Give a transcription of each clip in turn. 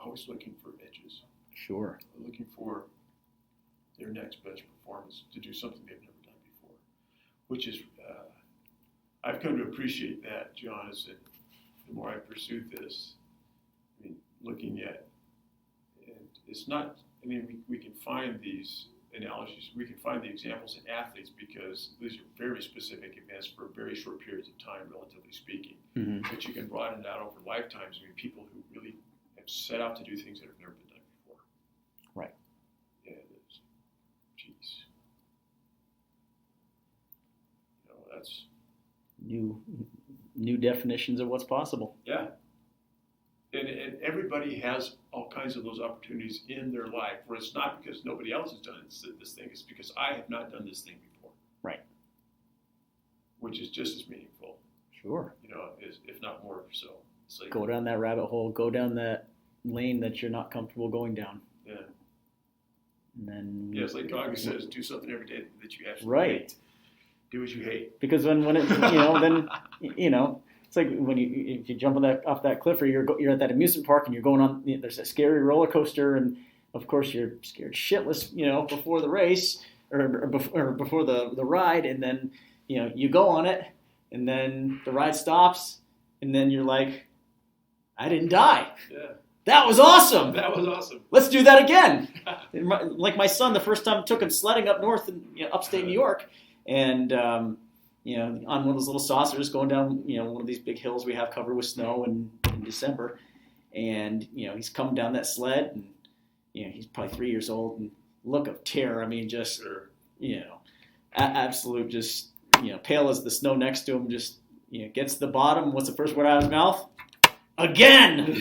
always looking for edges. Sure. Looking for their next best performance to do something they've never done before, which is, I've come to appreciate that, John, is that the more I pursued this, I mean, looking at, and it's not, I mean, we can find these analogies, we can find the examples in athletes because these are very specific events for very short periods of time, relatively speaking. Mm-hmm. But you can broaden it out over lifetimes. I mean, people who really have set out to do things that have never been done before. Right. Yeah, it is. Jeez. You know, that's new definitions of what's possible. yeah. And everybody has all kinds of those opportunities in their life where it's not because nobody else has done this thing, it's because I have not done this thing before. Right. Which is just as meaningful. Sure. You know, if not more so. It's like, go down that rabbit hole, go down that lane that you're not comfortable going down. Yeah. And then yeah, it's like Goggins says, do something every day that you absolutely right. hate. Do what you hate. Because when it, then, it's like when if you jump off that cliff or you're at that amusement park and you're going on, there's a scary roller coaster and of course you're scared shitless, before the race or before the ride, and then, you go on it and then the ride stops and then you're like, I didn't die. Yeah. That was awesome. That was awesome. Let's do that again. Like my son, the first time I took him sledding up north in upstate New York, and on one of those little saucers going down, one of these big hills we have covered with snow in December, and he's coming down that sled, and he's probably 3 years old, and look of terror. I mean, just sure. Absolute, just pale as the snow next to him. Just gets to the bottom. What's the first word out of his mouth? Again.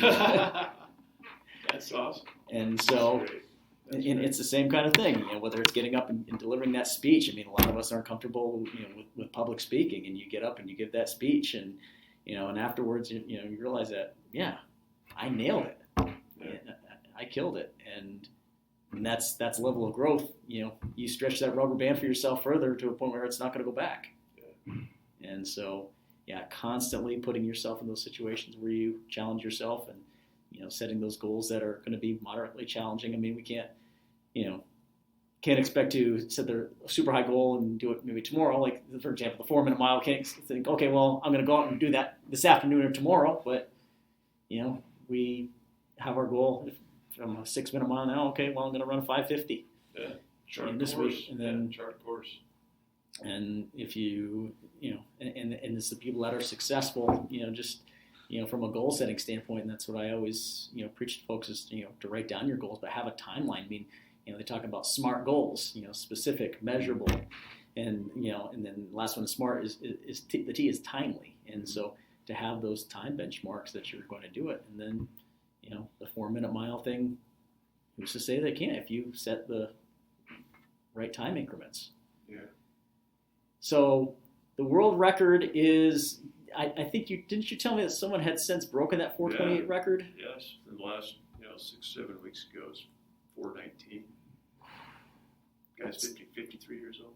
That's awesome. And so, it's the same kind of thing. Whether it's getting up and delivering that speech. I mean, a lot of us aren't comfortable, with public speaking, and you get up and you give that speech, and and afterwards, you realize that, yeah, I nailed it. Yeah. I killed it, and that's level of growth. You stretch that rubber band for yourself further to a point where it's not going to go back. Yeah. And so, constantly putting yourself in those situations where you challenge yourself and setting those goals that are going to be moderately challenging. I mean, we can't expect to set the super high goal and do it maybe tomorrow. Like, for example, the 4-minute mile, can't think, okay, well, I'm going to go out and do that this afternoon or tomorrow. But, we have our goal from a 6-minute mile now. Okay, well, I'm going to run a 5:50. Yeah, chart this course. Week. And then chart course. And if and it's the people that are successful, just, from a goal setting standpoint, and that's what I always, preach to folks is, to write down your goals, but have a timeline. I mean, they talk about SMART goals, specific, measurable, and, and then the last one is SMART is the T is timely. And so to have those time benchmarks that you're going to do it. And then, the 4-minute mile thing, who's to say they can't if you set the right time increments. Yeah. So the world record is, I think didn't you tell me that someone had since broken that 4:28 record? Yes, in the last 6-7 weeks ago, it's 4:19. Guy's 53 years old.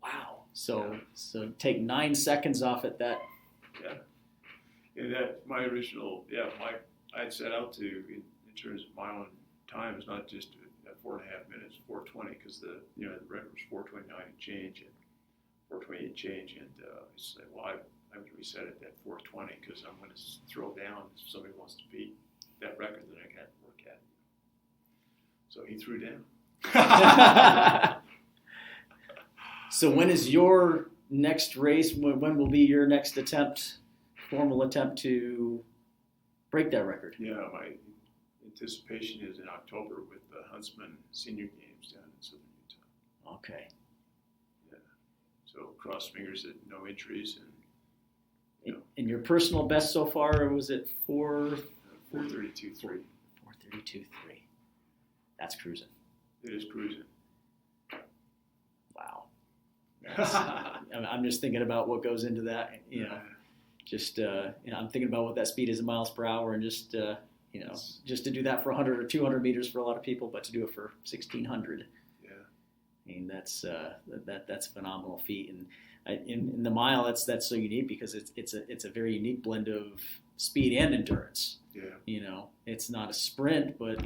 Wow. So take 9 seconds off at that. Yeah. And that my original I'd set out to in terms of my own time is not just at 4.5 minutes, 4:20, because the record was 4:29 and change and 4:28 and change, and it's like, well, I'm going to reset it at 4:20 because I'm going to throw down if somebody wants to beat that record that I can't work at. So he threw down. So when is your next race? When will be your next formal attempt to break that record? Yeah, my anticipation is in October with the Huntsman Senior Games down in southern Utah. Okay. Yeah. So cross fingers that no injuries and. And your personal best so far, was it 4:32.3. 4:32.3. That's cruising. It is cruising. Wow. I'm just thinking about what goes into that. Just I'm thinking about what that speed is in miles per hour, and just just to do that for 100 or 200 meters for a lot of people, but to do it for 1,600. Yeah. I mean, that's a phenomenal feat, and in the mile, that's so unique because it's a very unique blend of speed and endurance. Yeah. it's not a sprint, but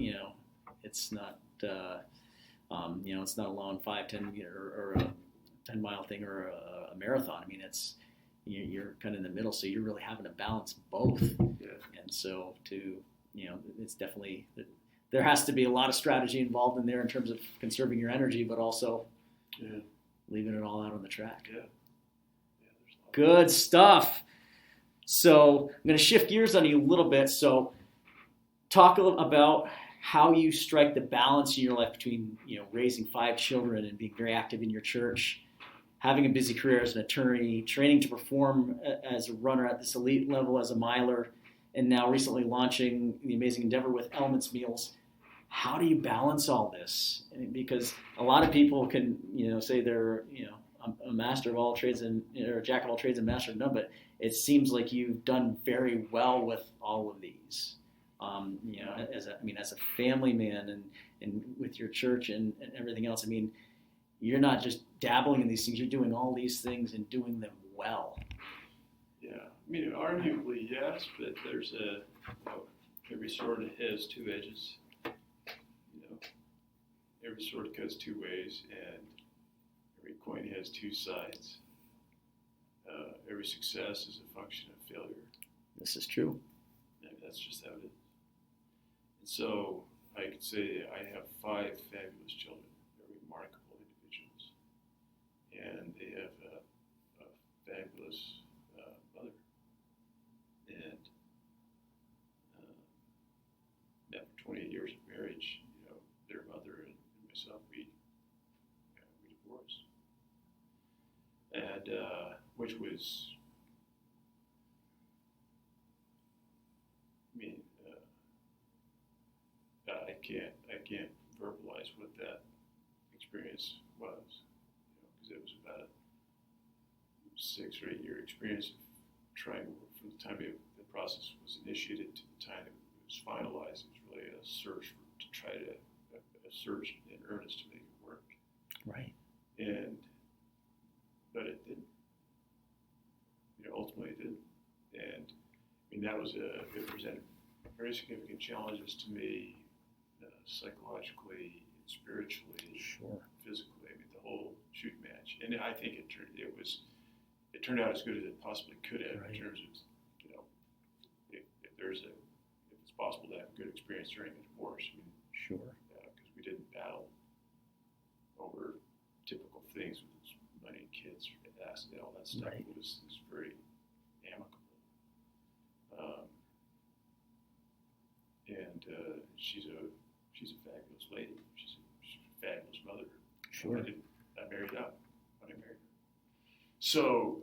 it's not it's not a long 5, 10 or a 10-mile thing or a marathon. I mean, you're kind of in the middle, so you're really having to balance both. Yeah. And so it's definitely, there has to be a lot of strategy involved in there in terms of conserving your energy, but also leaving it all out on the track. Yeah. Good stuff. So I'm going to shift gears on you a little bit. So talk a little about how you strike the balance in your life between raising 5 children and being very active in your church, having a busy career as an attorney, training to perform as a runner at this elite level as a miler, and now recently launching the amazing endeavor with Elements Meals. How do you balance all this? Because a lot of people can say they're a master of all trades or a jack of all trades and master of none, but it seems like you've done very well with all of these. As a family man and with your church and everything else, I mean, you're not just dabbling in these things, you're doing all these things and doing them well. Yeah, I mean, arguably, yes, but there's every sword has 2 edges. Every sword cuts 2 ways, and every coin has 2 sides. Every success is a function of failure. This is true. And that's just how it is. And so I could say I have 5 fabulous children. They're remarkable individuals. And they have a fabulous mother. And after 28 years of marriage, their mother and myself, we divorced. And which was, I can't verbalize what that experience was, because it was about a 6 or 8 year experience of trying from the time the process was initiated to the time it was finalized. It was really a search to try to search in earnest to make it work. Right. But it didn't. Ultimately it didn't. And that was it presented very significant challenges to me, psychologically, spiritually, physically. The whole shoot match. And I think it turned out as good as it possibly could have, in terms of, if it's possible to have a good experience during a divorce. Because we didn't battle over typical things with money, kids, all that stuff. Right. It was very amicable. She's a fabulous lady. She's a fabulous mother. Sure. I married up when I married her. So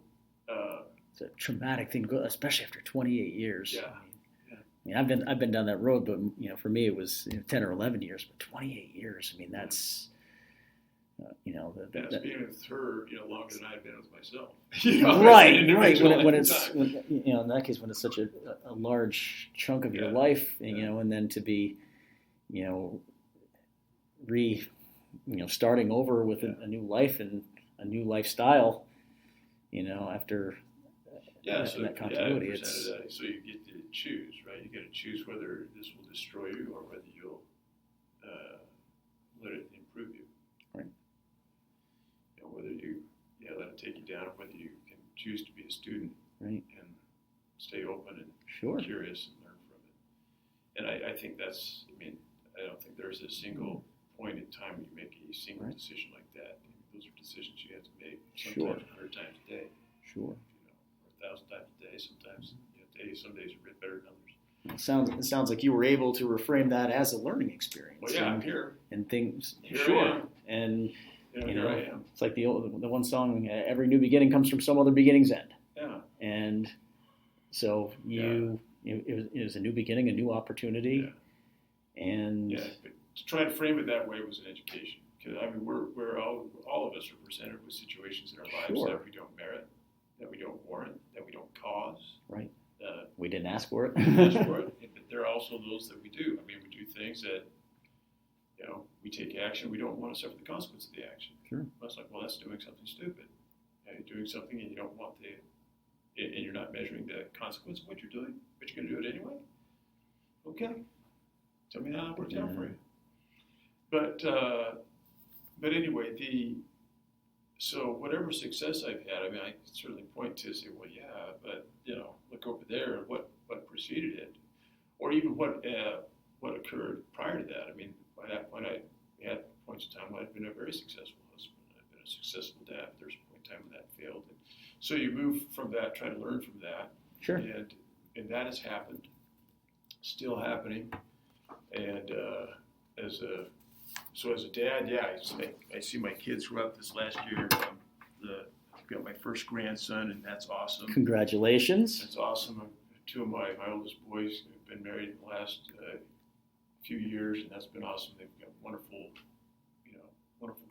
it's a traumatic thing, especially after 28 years. Yeah. I've been down that road, but for me it was 10 or 11 years, but 28 years. That's that's being with her, longer than I've been with myself. Right. When it's in that case, when it's such a large chunk of your life, and then to be, starting over with a new life and a new lifestyle, after that continuity. So you get to choose, right? You get to choose whether this will destroy you or whether you'll let it improve you. Right. Whether you let it take you down, or whether you can choose to be a student, right, and stay open and curious and learn from it. And I think that's, I don't think there's a single point in time when you make a single decision like that. Those are decisions you have to make sometimes 100 times a day. Sure. Or 1,000 times a day. Sometimes some days are a bit better than others. It sounds like you were able to reframe that as a learning experience. Well, I'm here. And things. Here sure. I am. And here I am. It's like the one song, every new beginning comes from some other beginning's end. Yeah. And so it was a new beginning, a new opportunity. Yeah. And but to try to frame it that way was an education. Because we're all of us are presented with situations in our lives that we don't merit, that we don't warrant, that we don't cause. Right. We didn't ask for it. But there are also those that we do. We do things that, we take action. We don't want to suffer the consequence of the action. Sure. Well, it's like, that's doing something stupid. You're doing something and you don't want and you're not measuring the consequence of what you're doing, but you're going to do it anyway. Okay. Tell me how that worked out for you. But anyway, so whatever success I've had, I mean, I can certainly point to say, well, yeah, but look over there and what preceded it, or even what occurred prior to that. I mean, when I had points in time, I've been a very successful husband. I've been a successful dad. But there's a point in time when that failed, and so you move from that, try to learn from that. Sure. And that has happened, still happening, and as a dad, yeah, I see my kids grow up this last year. I've got my first grandson, and that's awesome. Congratulations. That's awesome. Two of my oldest boys have been married in the last few years, and that's been awesome. They've got wonderful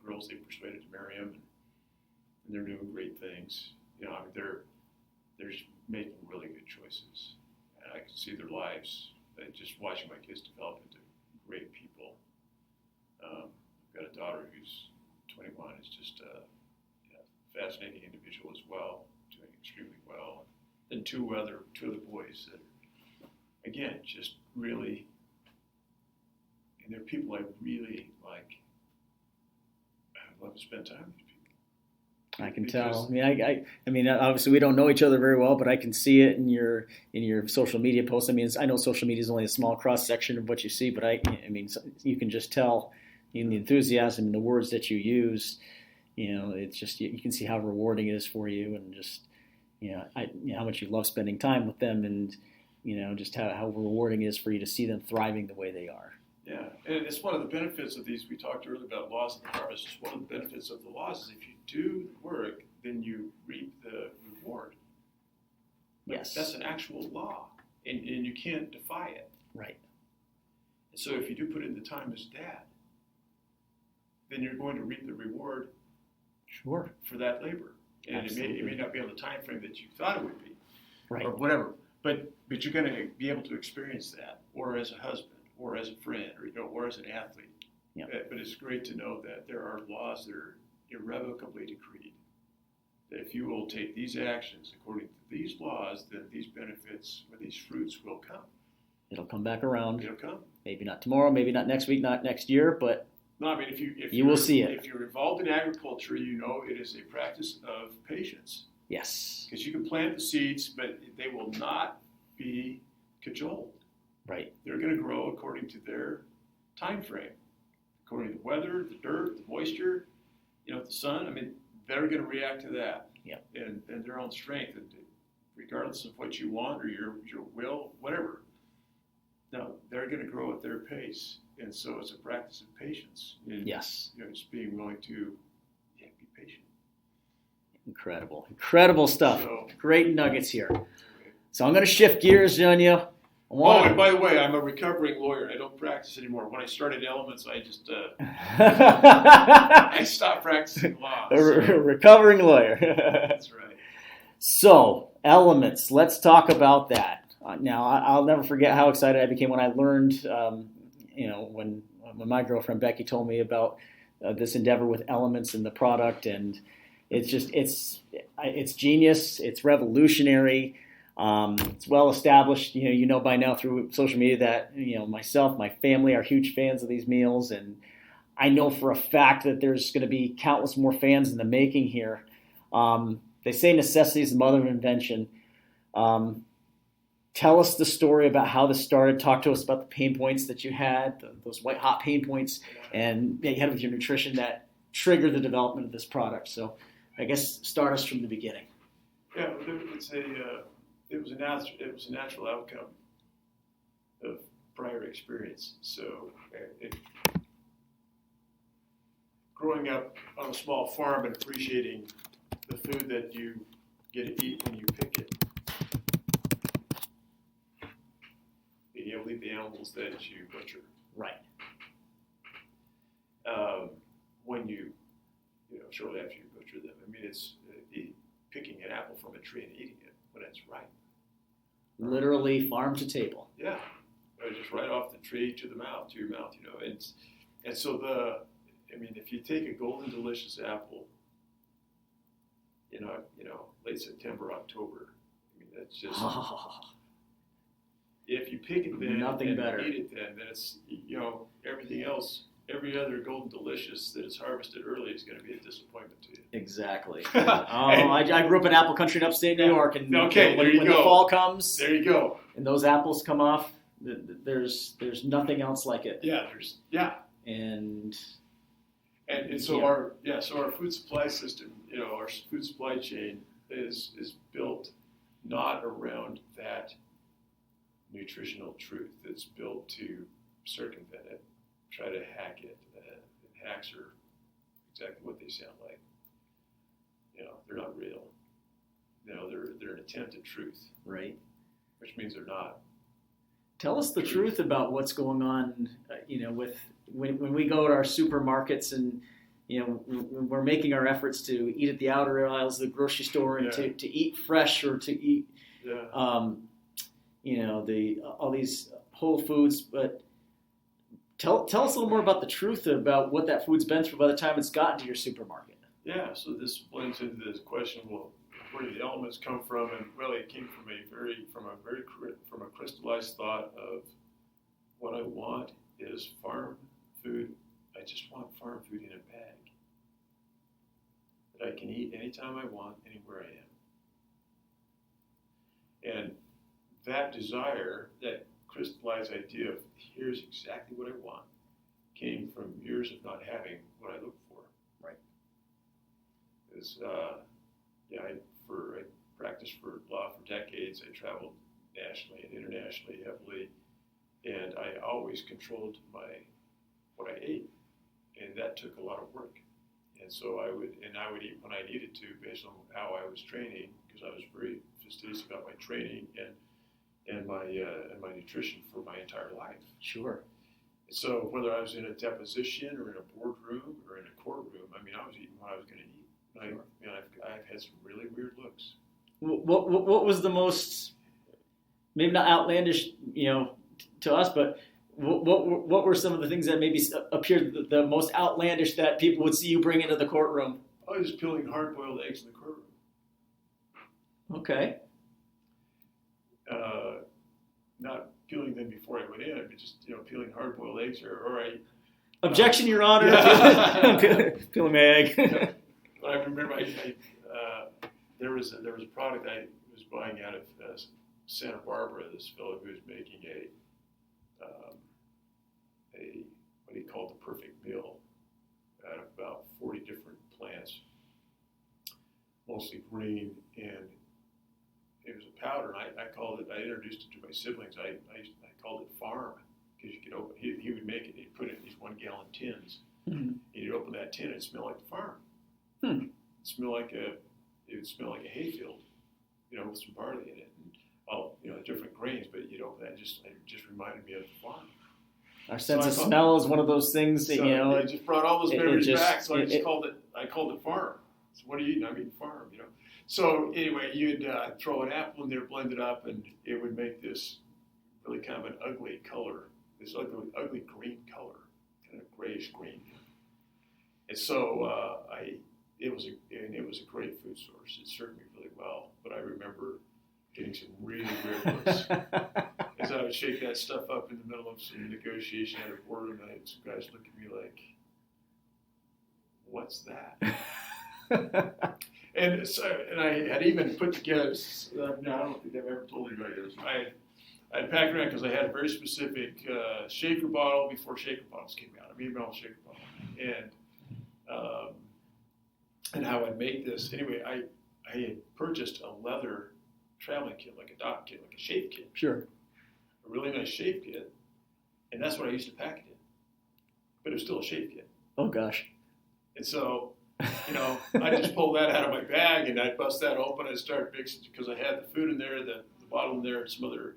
girls they persuaded to marry them, and they're doing great things. I mean, they're just making really good choices, and I can see their lives. Just watching my kids develop into great people. I've got a daughter who's 21. Is just a fascinating individual as well, doing extremely well. And two other boys that are, again, just really, and they're people I really like. I love to spend time with people. I can tell. I mean, obviously we don't know each other very well, but I can see it in your social media posts. I mean, I know social media is only a small cross section of what you see, but I mean, you can just tell in the enthusiasm and the words that you use. It's just you can see how rewarding it is for you, and just how much you love spending time with them, and just how rewarding it is for you to see them thriving the way they are. Yeah, and it's one of the benefits of these. We talked earlier about laws of the harvest. It's one of the benefits of the laws is if you do the work, then you reap the reward. Yes. That's an actual law, and you can't defy it. Right. And so if you do put in the time as dad, then you're going to reap the reward. Sure. For that labor. And Absolutely. it may not be on the time frame that you thought it would be. Right. Or whatever. But you're going to be able to experience that, or as a husband, or as a friend, or as an athlete. Yeah. But it's great to know that there are laws that are irrevocably decreed. That if you will take these actions according to these laws, then these benefits or these fruits will come. It'll come back around. It'll come. Maybe not tomorrow, maybe not next week, not next year, but no, I mean, if you will see it. If you're involved in agriculture, it is a practice of patience. Yes. Because you can plant the seeds, but they will not be cajoled. Right. They're going to grow according to their time frame, according to the weather, the dirt, the moisture, the sun. I mean, they're going to react to that. Yep. And their own strength, and regardless of what you want or your will, whatever. No, they're going to grow at their pace. And so it's a practice of patience. And, yes. Just being willing to be patient. Incredible stuff. Great nuggets here. So I'm going to shift gears on you. And by the way, I'm a recovering lawyer. I don't practice anymore. When I started Elements, I just I stopped practicing law. So. Recovering lawyer. That's right. So Elements, let's talk about that. Now, I'll never forget how excited I became when I learned, when my girlfriend Becky told me about this endeavor with Elements and the product, and it's genius. It's revolutionary. It's well established. You know by now through social media that myself, my family are huge fans of these meals, and I know for a fact that there's going to be countless more fans in the making here. They say necessity is the mother of invention. Tell us the story about how this started. Talk to us about the pain points that you had, those white hot pain points, and that you had with your nutrition that triggered the development of this product. So, I guess start us from the beginning. Yeah, it was a natural outcome of prior experience. So, growing up on a small farm and appreciating the food that you get to eat when you pick it. Being able to eat the animals that you butcher. Right. When you shortly after you butcher them. I mean, it's picking an apple from a tree and eating it when it's ripe. Literally farm to table. Yeah. Just right off the tree to your mouth, and so if you take a golden delicious apple, late September, October, that's just, if you pick it then Nothing and better. eat it then it's, everything else, every other Golden Delicious that is harvested early is going to be a disappointment to you. Exactly. I grew up in apple country in upstate New York, and Okay, when, there you when go. the fall comes There you go. and those apples come off, there's nothing else like it. And so our food supply system, our food supply chain is built not around that nutritional truth. It's built to circumvent it, try to hack it. And hacks are exactly what they sound like. They're not real. They're an attempt at truth, right. which means they're not. Tell us the truth about what's going on, with when we go to our supermarkets and, we're making our efforts to eat at the outer aisles of the grocery store and to eat fresh or to eat, all these whole foods. But tell us a little more about the truth about what that food's been through by the time it's gotten to your supermarket. Yeah, so this blends into this question, well, where do the elements come from? And really, it came from a crystallized thought of what I want is farm food. I just want farm food in a bag that I can eat anytime I want, anywhere I am. And that desire, that crystallized idea of here's exactly what I want, came from years of not having what I looked for. Right. I practiced for law for decades. I traveled nationally and internationally heavily, and I always controlled what I ate, and that took a lot of work. And so I would eat when I needed to, based on how I was training, because I was very fastidious about my training and my nutrition for my entire life. Sure. So whether I was in a deposition or in a boardroom or in a courtroom, I was eating what I was going to eat. I've had some really weird looks. What was the most, maybe not outlandish, to us, but what were some of the things that maybe appeared the most outlandish that people would see you bring into the courtroom? I was peeling hard-boiled eggs in the courtroom. Okay. Not peeling them before I went in, but just peeling hard-boiled eggs. Objection, Your Honor. Yeah. Peeling my egg. But I remember there was a product I was buying out of Santa Barbara. This fellow who was making what he called the perfect meal out of about 40 different plants, mostly green, and it was a powder. And I introduced it to my siblings. I called it Farm, because you could open. He would make it. He'd put it in these 1-gallon tins. Mm-hmm. You'd open that tin, and it'd smell like the farm. It would smell like a hayfield, with some barley in it, and different grains. But you'd open that, it just reminded me of the farm. Our sense of smell is one of those things that it just brought all those memories back. So I called it farm. So what are you eating? I'm eating farm. So anyway, you'd throw an apple in there, blend it up, and it would make this really kind of an ugly color, this ugly green color, kind of grayish green. And so it was a great food source. It served me really well. But I remember getting some really weird looks as I would shake that stuff up in the middle of some negotiation at a boardroom, and I had some guys look at me like, "What's that?" And I had even put together. I don't think I've ever told anybody this. I had packed around because I had a very specific shaker bottle before shaker bottles came out. I mean, a shaker bottle, and how I'd make this. Anyway, I had purchased a leather traveling kit, like a dock kit, like a shape kit. Sure. A really nice shape kit, and that's what I used to pack it in. But it was still a shape kit. Oh gosh. And so, I just pulled that out of my bag and I'd bust that open and start mixing, because I had the food in there, the bottle in there, and some other,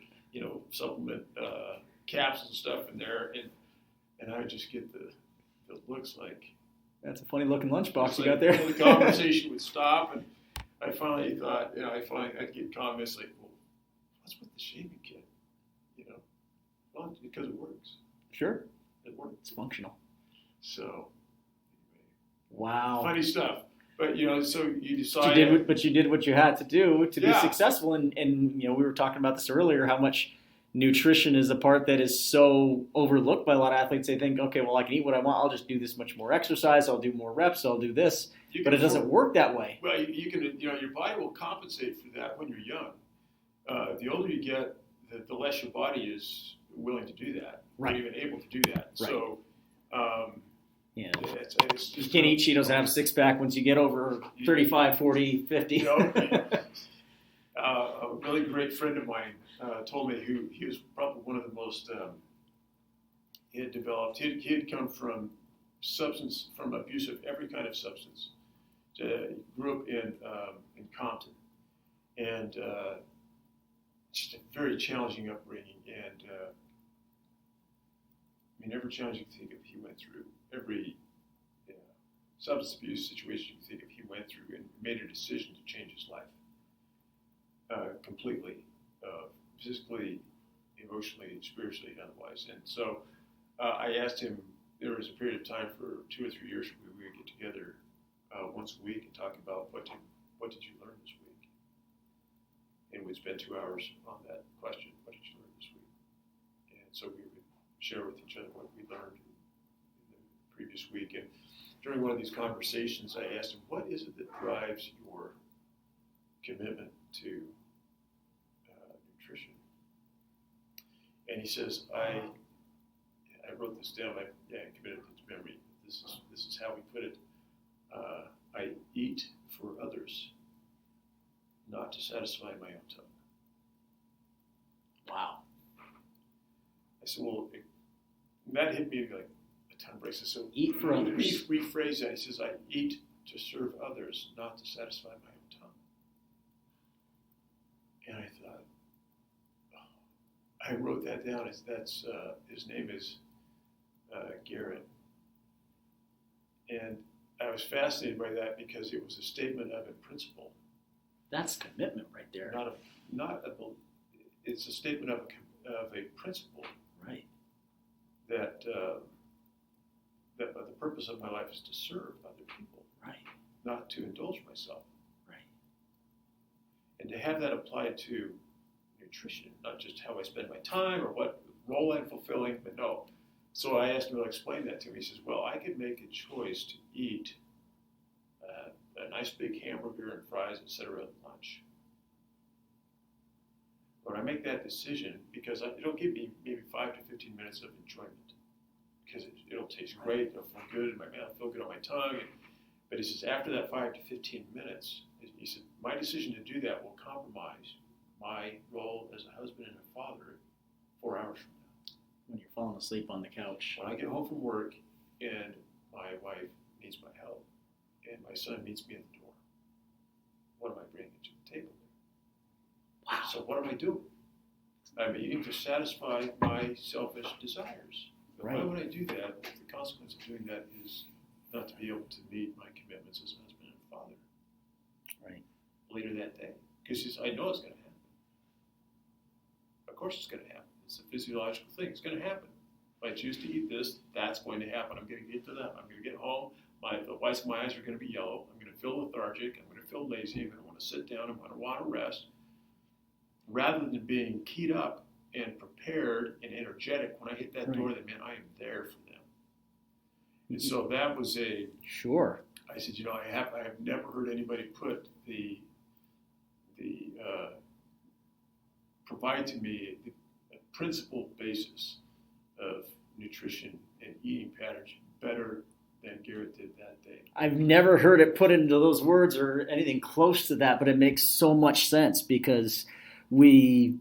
supplement caps and stuff in there, and I would just get the looks like. That's a funny looking lunchbox you like, got there. The conversation would stop, and I finally thought, I'd get comments like, well, what's with the shaving kit? Well, because it works. Sure. It works. It's functional. So, wow. Funny stuff. But, so you decide. But you did what you had to do to be Yeah. successful. And we were talking about this earlier, how much, nutrition is the part that is so overlooked by a lot of athletes. They think, okay, well, I can eat what I want. I'll just do this much more exercise. I'll do more reps. I'll do this. But it doesn't work that way. Well, you can, your body will compensate for that when you're young. The older you get, the less your body is willing to do that, right, or even able to do that. Right. So, it's just, you can't eat Cheetos and have a six-pack once you get over 35, 40, 50. A really great friend of mine told me he was probably one of the most, he had come from abuse of every kind of substance. He grew up in Compton, and just a very challenging upbringing, and every challenging thing that he went through, every substance abuse situation you think of he went through, and made a decision to change his life completely, physically, emotionally, spiritually, and otherwise. And so I asked him, there was a period of time for 2 or 3 years where we would get together once a week and talk about what did you learn this week? And we'd spend 2 hours on that question, what did you learn this week? And so we would share with each other what we learned in the previous week. And during one of these conversations, I asked him, what is it that drives your commitment to nutrition? And he says, I wrote this down. I committed it to memory. This is how we put it. I eat for others, not to satisfy my own tongue. Wow. I said, well, that hit me like a ton of bricks. So eat for others. Rephrase that. He says, I eat to serve others, not to satisfy my own tongue. And I thought, I wrote that down. That's his name is Garrett. And I was fascinated by that because it was a statement of a principle. That's commitment right there. It's a statement of a principle. Right. That the purpose of my life is to serve other people. Right. Not to indulge myself. Right. And to have that applied to nutrition, not just how I spend my time or what role I'm fulfilling, but no. So I asked him to explain that to me. He says, well, I could make a choice to eat a nice big hamburger and fries, etc. at lunch. But I make that decision because it'll give me maybe 5 to 15 minutes of enjoyment. Because it'll taste great, it'll feel good in my mouth, feel good on my tongue. But he says, after that 5 to 15 minutes, he said, my decision to do that will compromise my role as a husband and a father 4 hours from now. When you're falling asleep on the couch. When I get home from work and my wife needs my help and my son meets me at the door, what am I bringing to the table there? Wow. So what am I doing? I'm eating to satisfy my selfish desires. But right. Why would I do that? The consequence of doing that is not to be able to meet my commitments as a husband and a father. Right. Later that day. Because I know it's going to happen. Of course it's going to happen. It's a physiological thing. It's going to happen. If I choose to eat this, that's going to happen. I'm going to get to that. I'm going to get home. The whites of my eyes are going to be yellow. I'm going to feel lethargic. I'm going to feel lazy. I'm going to want to sit down. I'm going to want to rest. Rather than being keyed up and prepared and energetic, when I hit that door, then, man, I am there for them. And so that was Sure. I said, I have never heard anybody put provide to me a principled basis of nutrition and eating patterns better than Garrett did that day. I've never heard it put into those words or anything close to that, but it makes so much sense because we're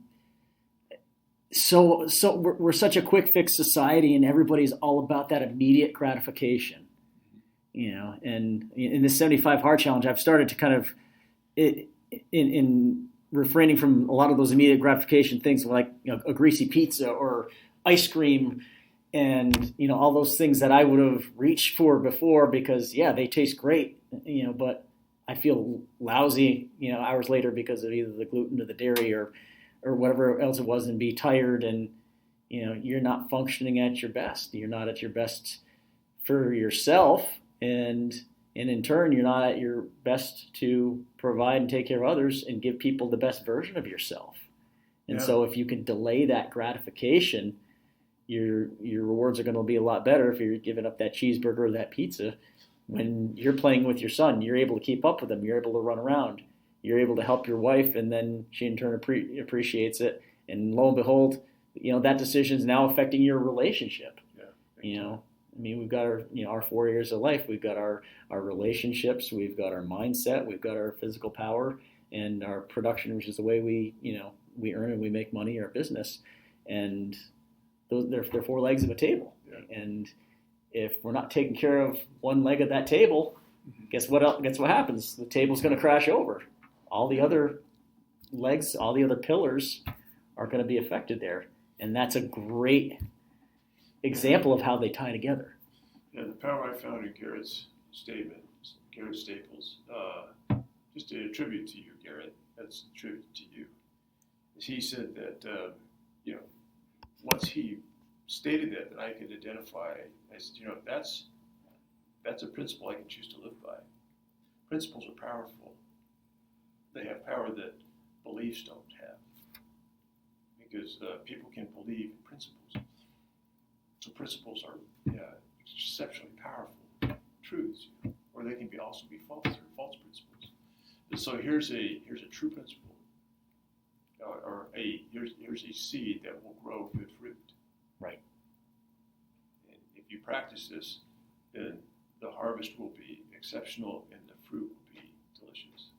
such a quick fix society, and everybody's all about that immediate gratification. And in this 75 Hard Challenge, I've started to kind of in refraining from a lot of those immediate gratification things like a greasy pizza or ice cream and all those things that I would have reached for before because they taste great, but I feel lousy hours later because of either the gluten or the dairy or whatever else it was, and be tired, and you're not functioning at your best. You're not at your best for yourself, and in turn you're not at your best to provide and take care of others and give people the best version of yourself. And Yeah. so if you can delay that gratification, your rewards are going to be a lot better if you're giving up that cheeseburger or that pizza. When you're playing with your son, you're able to keep up with him. You're able to run around. You're able to help your wife, and then she in turn appreciates it. And lo and behold, that decision is now affecting your relationship. Yeah. I mean, we've got our 4 years of life. We've got our relationships. We've got our mindset. We've got our physical power and our production, which is the way we earn and we make money in our business. And they're 4 legs of a table. Yeah. And if we're not taking care of one leg of that table, guess what happens? The table's going to crash over. All the other legs, all the other pillars are going to be affected there. And that's a great example of how they tie together. Yeah, the power I found in Garrett's statement, Garrett Staples, just a tribute to you, Garrett. That's a tribute to you. He said that, once he stated that I could identify as, that's a principle I can choose to live by. Principles are powerful. They have power that beliefs don't have. Because people can believe in principles. So principles are exceptionally powerful truths, or they can also be false or false principles. And so here's a true principle, here's a seed that will grow good fruit. Right. And if you practice this, then the harvest will be exceptional and the fruit will be delicious.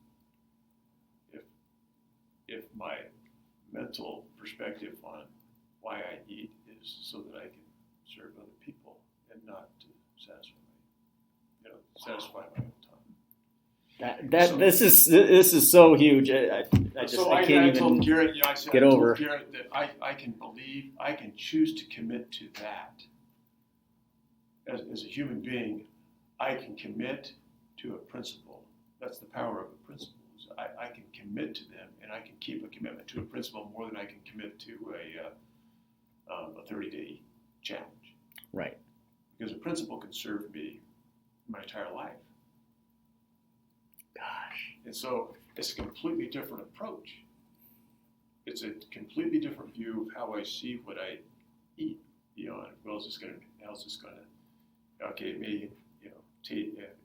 If my mental perspective on why I eat is so that I can serve other people and not to satisfy my own tongue. This is so huge. I can't told even Garrett, I said, get over. Garrett that I can believe, I can choose to commit to that. As a human being, I can commit to a principle. That's the power of a principle. I can commit to them, and I can keep a commitment to a principle more than I can commit to a 30-day challenge. Right. Because a principle can serve me my entire life. Gosh. And so it's a completely different approach. It's a completely different view of how I see what I eat. How's this going to, okay, it may, it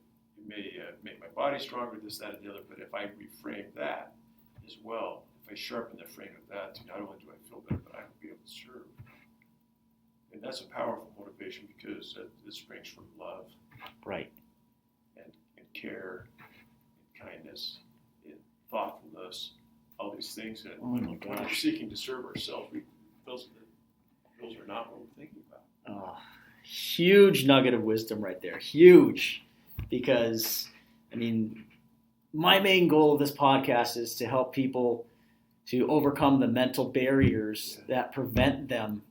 may make my body stronger, this, that, and the other, but if I reframe that as well, if I sharpen the frame of that, not only do I feel better, but I will be able to serve. And that's a powerful motivation because it springs from love. Right. And care, and kindness, and thoughtfulness, all these things that when we're seeking to serve ourselves, those are not what we're thinking about. Huge nugget of wisdom right there. Huge. Because, my main goal of this podcast is to help people to overcome the mental barriers that prevent them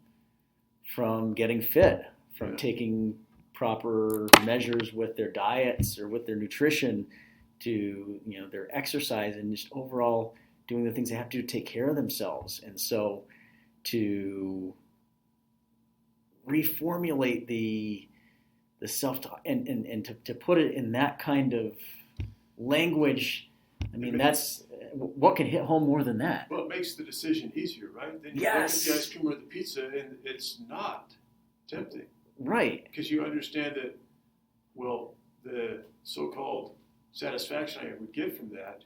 from getting fit, from taking proper measures with their diets or with their nutrition, to their exercise, and just overall doing the things they have to do to take care of themselves. And so to reformulate the self-talk and to put it in that kind of language, that's what can hit home more than that. Well, it makes the decision easier, right? Then you Yes. look at the ice cream or the pizza, and it's not tempting. Right. Because you understand that, the so-called satisfaction I would get from that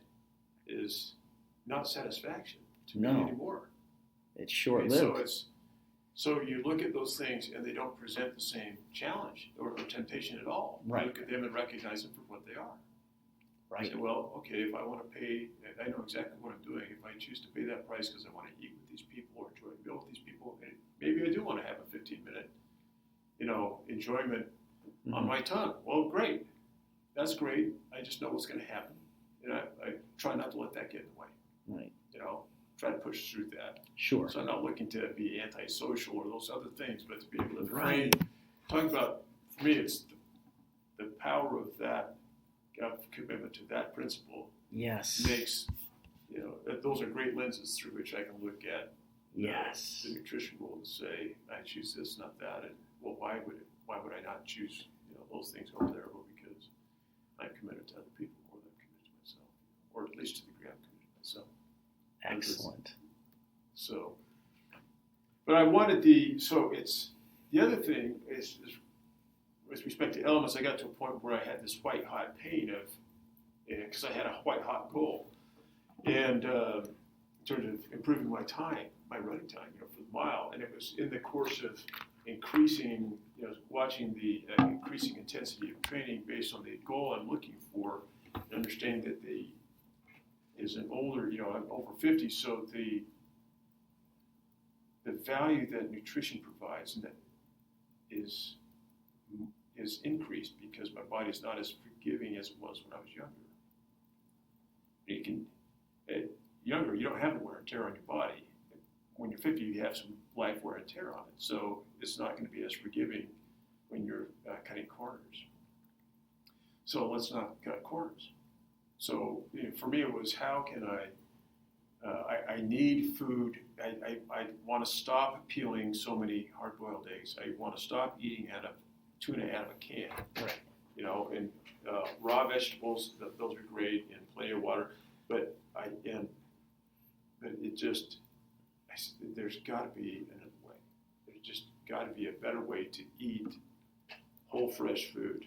is not satisfaction to me anymore. It's short-lived. So you look at those things and they don't present the same challenge or temptation at all. Right. You look at them and recognize them for what they are. Right. Say, okay, if I want to pay, I know exactly what I'm doing. If I choose to pay that price because I want to eat with these people or enjoy a meal with these people, and maybe I do want to have a 15-minute, enjoyment on my tongue. Well, great. That's great. I just know what's going to happen. And I try not to let that get in the way. Right. Try to push through that. Sure. So I'm not looking to be antisocial or those other things, but to be able to frame. Talking about, for me, it's the power of that commitment to that principle. Yes. Makes, those are great lenses through which I can look at yes. the nutrition rule and say, I choose this, not that. And, why would I not choose those things over there? Well, because I'm committed to other people more than I'm committed to myself, or at least to the degree I'm committed to myself. Excellent. So, but I wanted it's the other thing is with respect to elements, I got to a point where I had this white hot pain of because I had a white hot goal, and in terms of improving my running time, for the mile, and it was in the course of increasing, watching the increasing intensity of training based on the goal I'm looking for, and understanding that is an older, I'm over 50, so the value that nutrition provides and that is increased because my body's not as forgiving as it was when I was younger. Younger, you don't have the wear and tear on your body. When you're 50, you have some life wear and tear on it, so it's not going to be as forgiving when you're cutting corners. So let's not cut corners. So for me, it was how can I need food. I want to stop peeling so many hard-boiled eggs. I want to stop eating out of tuna out of a can. Right. And raw vegetables, those are great, and plenty of water. But there's got to be another way. There's just got to be a better way to eat whole, fresh food.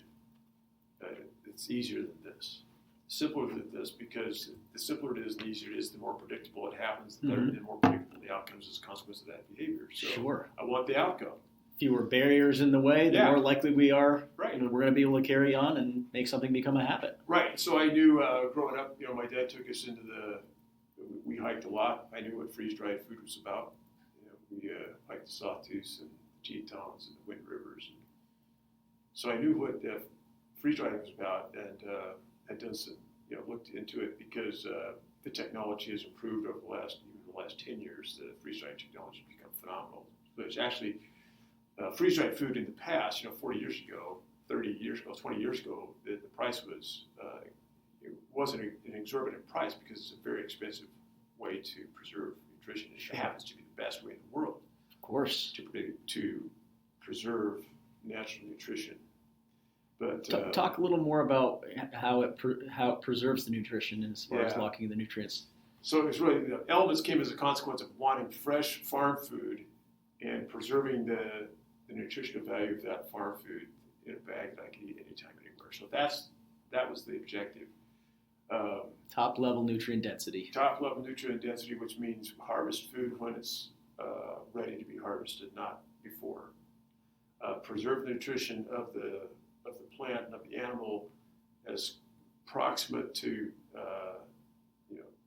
It's easier than this. Simpler than this, because the simpler it is, the easier it is, the more predictable it happens, the better, the more predictable the outcomes as a consequence of that behavior. So sure. I want the outcome. Fewer barriers in the way, the more likely we are. Right. We're going to be able to carry on and make something become a habit. Right. So I knew growing up, my dad took us we hiked a lot. I knew what freeze-dried food was about. We hiked the Sawtooths and the Tetons and the Wind Rivers. So I knew what freeze-drying was about, and had done some, looked into it because the technology has improved over the last 10 years. The freeze-drying technology has become phenomenal. But it's actually freeze-dried food in the past, 40 years ago, 30 years ago, 20 years ago, the price was, it wasn't an exorbitant price because it's a very expensive way to preserve nutrition. It happens to be the best way in the world. Of course. To preserve natural nutrition. But talk a little more about how it preserves the nutrition as far as locking the nutrients. So it was really, the elements came as a consequence of wanting fresh farm food and preserving the nutritional value of that farm food in a bag that I could eat anytime, anywhere. So that was the objective. Top level nutrient density. Top level nutrient density, which means harvest food when it's ready to be harvested, not before. Preserve the nutrition of the plant and of the animal as proximate to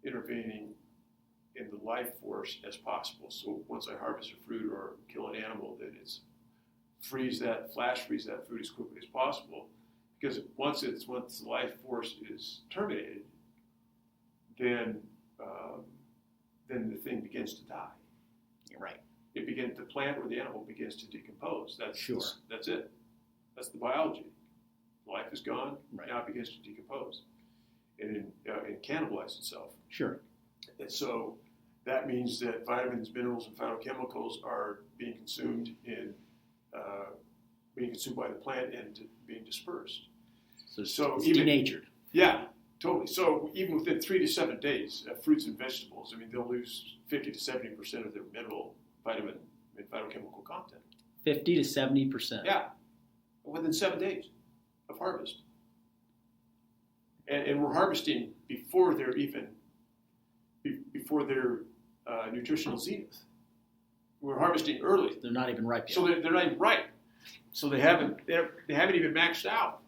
intervening in the life force as possible. So once I harvest a fruit or kill an animal, then it's flash freeze that food as quickly as possible, because once the life force is terminated, then the thing begins to die. You're right. The plant or the animal begins to decompose. That's it. That's the biology. Life is gone. Right. Now it begins to decompose and cannibalize itself. Sure. And so that means that vitamins, minerals, and phytochemicals are being consumed by the plant and being dispersed. So it's denatured. Yeah, totally. So even within 3 to 7 days, fruits and vegetables, they'll lose 50 to 70% of their mineral, vitamin, and phytochemical content. 50 to 70%. Yeah, within 7 days of harvest. And we're harvesting before they're nutritional zenith. We're harvesting early. They're not even ripe yet. So they're not even ripe. So they haven't even maxed out.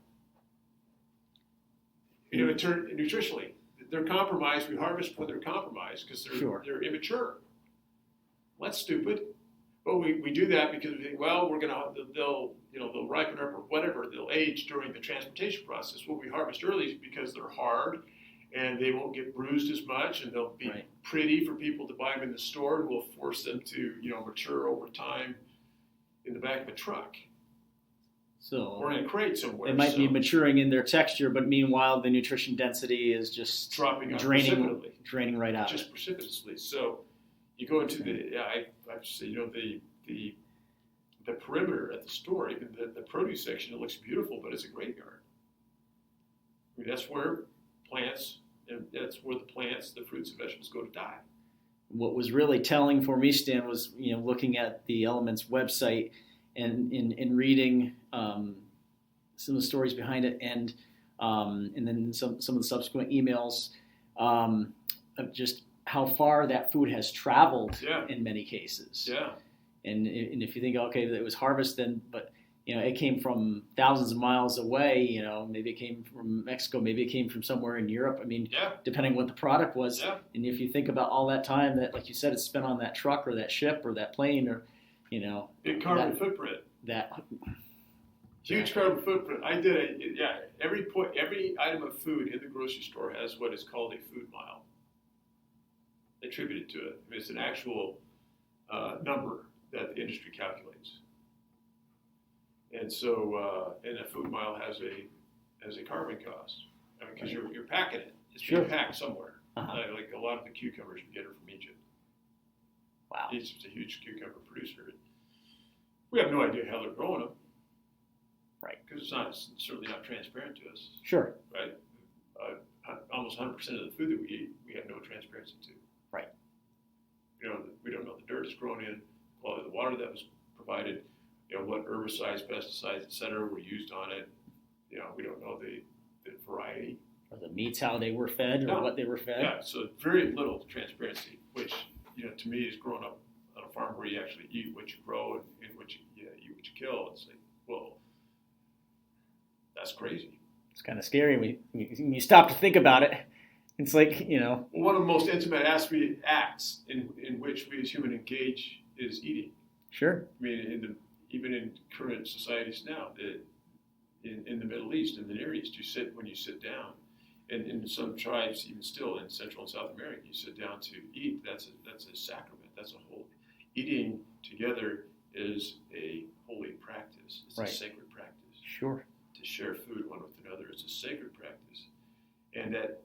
Nutritionally, they're compromised. We harvest when they're compromised because they're immature. Well, that's stupid. But we do that because we think, well, they'll ripen up or whatever. They'll age during the transportation process. What we harvest early is because they're hard, and they won't get bruised as much, and they'll be pretty for people to buy them in the store, and we'll force them to mature over time in the back of a truck. Or in a crate somewhere. They might be maturing in their texture, but meanwhile the nutrition density is just dropping off draining right out. Just precipitously. So you go into I say the perimeter at the store, even the produce section, it looks beautiful, but it's a graveyard. That's where the fruits and vegetables go to die. what was really telling for me, Stan, was looking at the Elements website and in reading some of the stories behind it, and then some of the subsequent emails of just how far that food has traveled in many cases. Yeah. And if you think, okay, it was harvested, but it came from thousands of miles away. Maybe it came from Mexico, maybe it came from somewhere in Europe. I mean, depending what the product was. Yeah. And if you think about all that time that, like you said, it's spent on that truck or that ship or that plane or, big carbon footprint. That huge carbon footprint. I did it. Yeah. Every item of food in the grocery store has what is called a food mile attributed to it. I mean, it's an actual number that the industry calculates. And so, and a food mile has a carbon cost. I mean, because you're packing it. It's being packed somewhere. Like a lot of the cucumbers we get are from Egypt. Wow. Egypt's a huge cucumber producer. We have no idea how they're growing them. Right. Because it's certainly not transparent to us. Sure. Right. Almost 100% of the food that we eat, we have no transparency to. Right. We don't know the dirt it's grown in, quality of the water that was provided, what herbicides, pesticides, et cetera, were used on it. We don't know the variety. Or the meats, how they were fed, or what they were fed. Yeah, so very little transparency, which, to me is growing up on a farm where you actually eat what you grow and what you eat what you kill. It's like, well, that's crazy. It's kind of scary when you stop to think about it. It's like, Well, one of the most intimate acts in which we as humans engage is eating. Sure. I mean, even in current societies now, in the Middle East, in the Near East, when you sit down, and in some tribes, even still in Central and South America, you sit down to eat. That's a sacrament. That's a whole. Eating together is a holy practice. It's a sacred practice. Sure. To share food one with another is a sacred practice, and that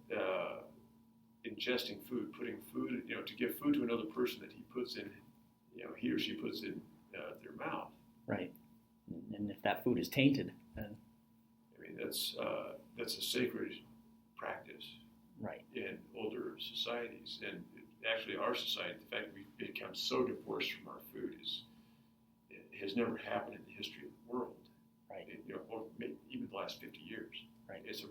ingesting food, putting food, to give food to another person that he puts in, he or she puts in their mouth. Right. And if that food is tainted, then that's a sacred practice. Right. In older societies, and actually our society, the fact that we've become so divorced from our food it has never happened in the history of the world. Right. Or maybe even the last 50 years. Right. It's the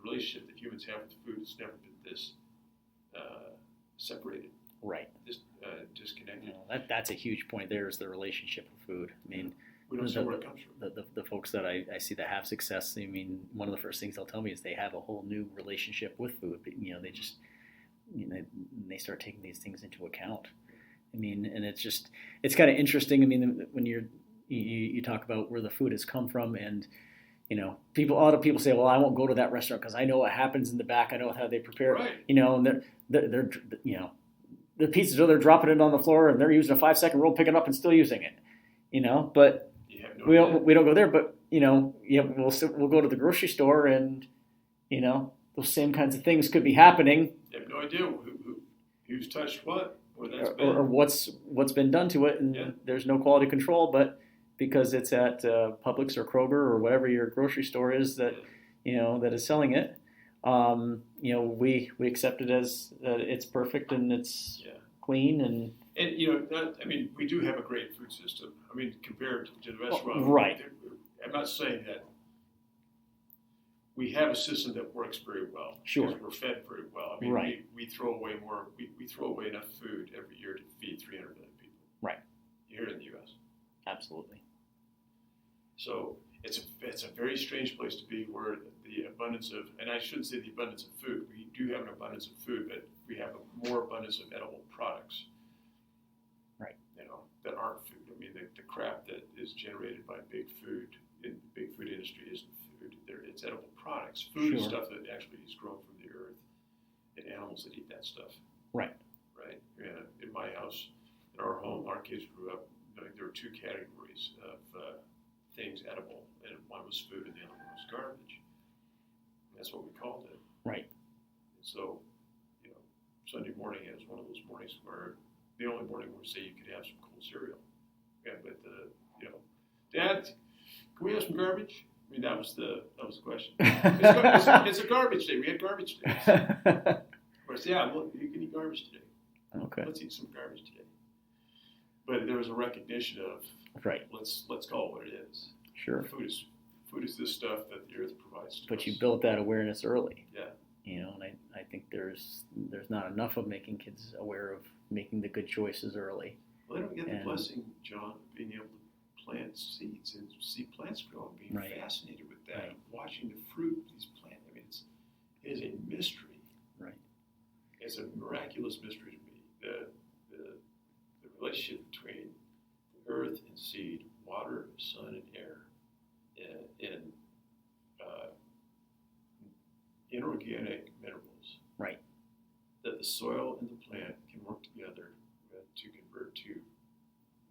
relationship that humans have with food has never been this separated. Right. This disconnected. That's a huge point. There is the relationship with food. I mean, we don't know where it comes from. The folks that I see that have success, I mean, one of the first things they'll tell me is they have a whole new relationship with food. They just, they start taking these things into account. I mean, and it's kind of interesting. I mean, when you talk about where the food has come from, and a lot of people say, well, I won't go to that restaurant because I know what happens in the back. I know how they prepare it. Right. And they're the pizza dough, they're dropping it on the floor and they're using a 5-second roll, picking it up and still using it. But we don't go there. But we'll go to the grocery store, and those same kinds of things could be happening. You have no idea who's touched what, or what's been done to it, and there's no quality control. But because it's at Publix or Kroger or whatever your grocery store is that that is selling it, we accept it as it's perfect and it's clean and we do have a great food system. I mean, compared to the restaurant, right? I'm not saying that we have a system that works very well. Sure, because we're fed very well. I mean, right. we throw away more. We throw away enough food every year to feed 300 million people. Right. Here in the U.S. Absolutely. So it's a very strange place to be, where the abundance of, and I shouldn't say the abundance of food, we do have an abundance of food, but we have a more abundance of edible products. Right. That aren't food. I mean, the crap that is generated by big food industry isn't food. It's edible products. Food is stuff that actually is grown from the earth, and animals that eat that stuff. Right. Right. In my house, in our home, our kids grew up knowing there were two categories of things edible, and one was food and the other one was garbage. And that's what we called it. Right. And so, Sunday morning is one of those mornings where the only morning where we say you could have some cool cereal. Yeah, but Dad, can we have some garbage? I mean, that was the question. It's a garbage day. We had garbage days. Of course, well, you can eat garbage today. Okay. Let's eat some garbage today. But there was a recognition of Right. let's call it what it is. Sure. Food is this stuff that the earth provides to us. But you built that awareness early. Yeah. You know, and I think there's not enough of making kids aware of making the good choices early. Well, they don't get the blessing, John, of being able to plant seeds and see plants grow and being Right. fascinated with that, Right. watching the fruit of these plants. I mean, it is a mystery. Right. It's a miraculous mystery to me. The relationship between earth and seed, water, sun, and air, and inorganic minerals. Right. That the soil and the plant can work together to convert to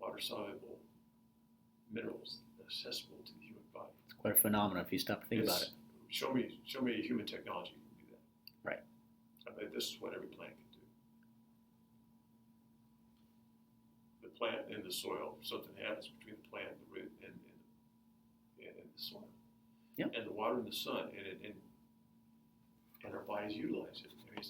water-soluble minerals accessible to the human body. It's quite a phenomenon if you stop to think about it. Show me human technology can do that. Right. I mean, this is what every plant can do. The plant and the soil, something happens between the plant, the root, and the soil. Yep. And the water and the sun, and our bodies utilize it. I mean,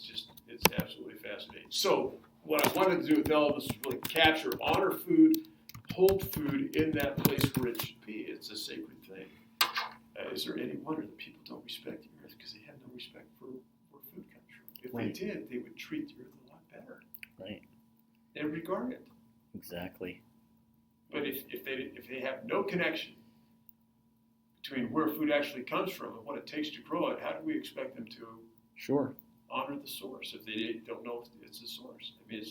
it's absolutely fascinating. So what I wanted to do with Elvis was really capture, honor food, hold food in that place where it should be. It's a sacred thing. Is there any wonder that people don't respect the earth because they have no respect for where food comes from? If Right. they did, they would treat the earth a lot better. Right. They would regard it. Exactly. But if they have no connection between where food actually comes from and what it takes to grow it, how do we expect them to Sure. honor the source if they don't know if it's the source? I mean,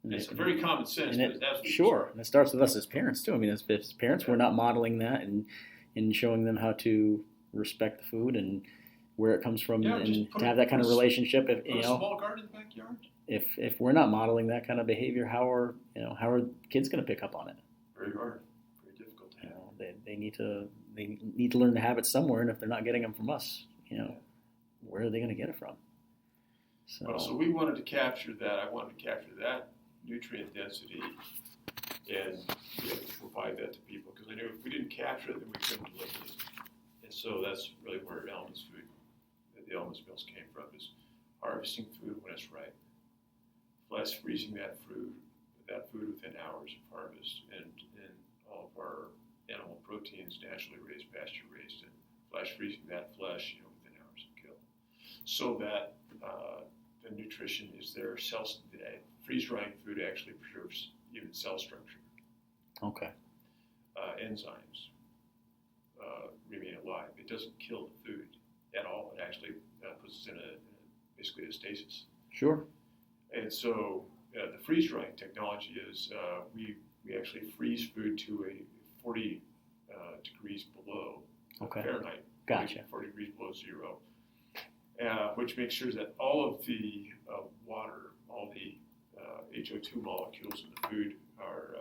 it's a very common sense, and but it's absolutely sure. And it starts with us as parents too. I mean, as parents, we're not modeling that and showing them how to respect the food and where it comes from, Yeah, and to have that kind of relationship. If Put a small garden in the backyard. if we're not modeling that kind of behavior, how are kids going to pick up on it? Very hard, very difficult to have. They need to learn the habits somewhere, and if they're not getting them from us, where are they going to get it from? So we wanted to capture that. I wanted to capture that nutrient density and be able to provide that to people, because I knew if we didn't capture it, then we couldn't deliver it. And so that's really where the Elements Mills came from, is harvesting food when it's ripe, flash freezing that food within hours of harvest, and all of our animal proteins naturally raised, pasture raised, and flash freezing that flesh within hours of kill, so that the nutrition is there. Freeze drying food actually preserves even cell structure. Okay. Enzymes remain alive. It doesn't kill the food at all. It actually puts us in basically a stasis. Sure. And so the freeze drying technology is we actually freeze food to a 40 degrees below Fahrenheit. Gotcha. 40 degrees below zero, which makes sure that all of the water, all the HO2 molecules in the food are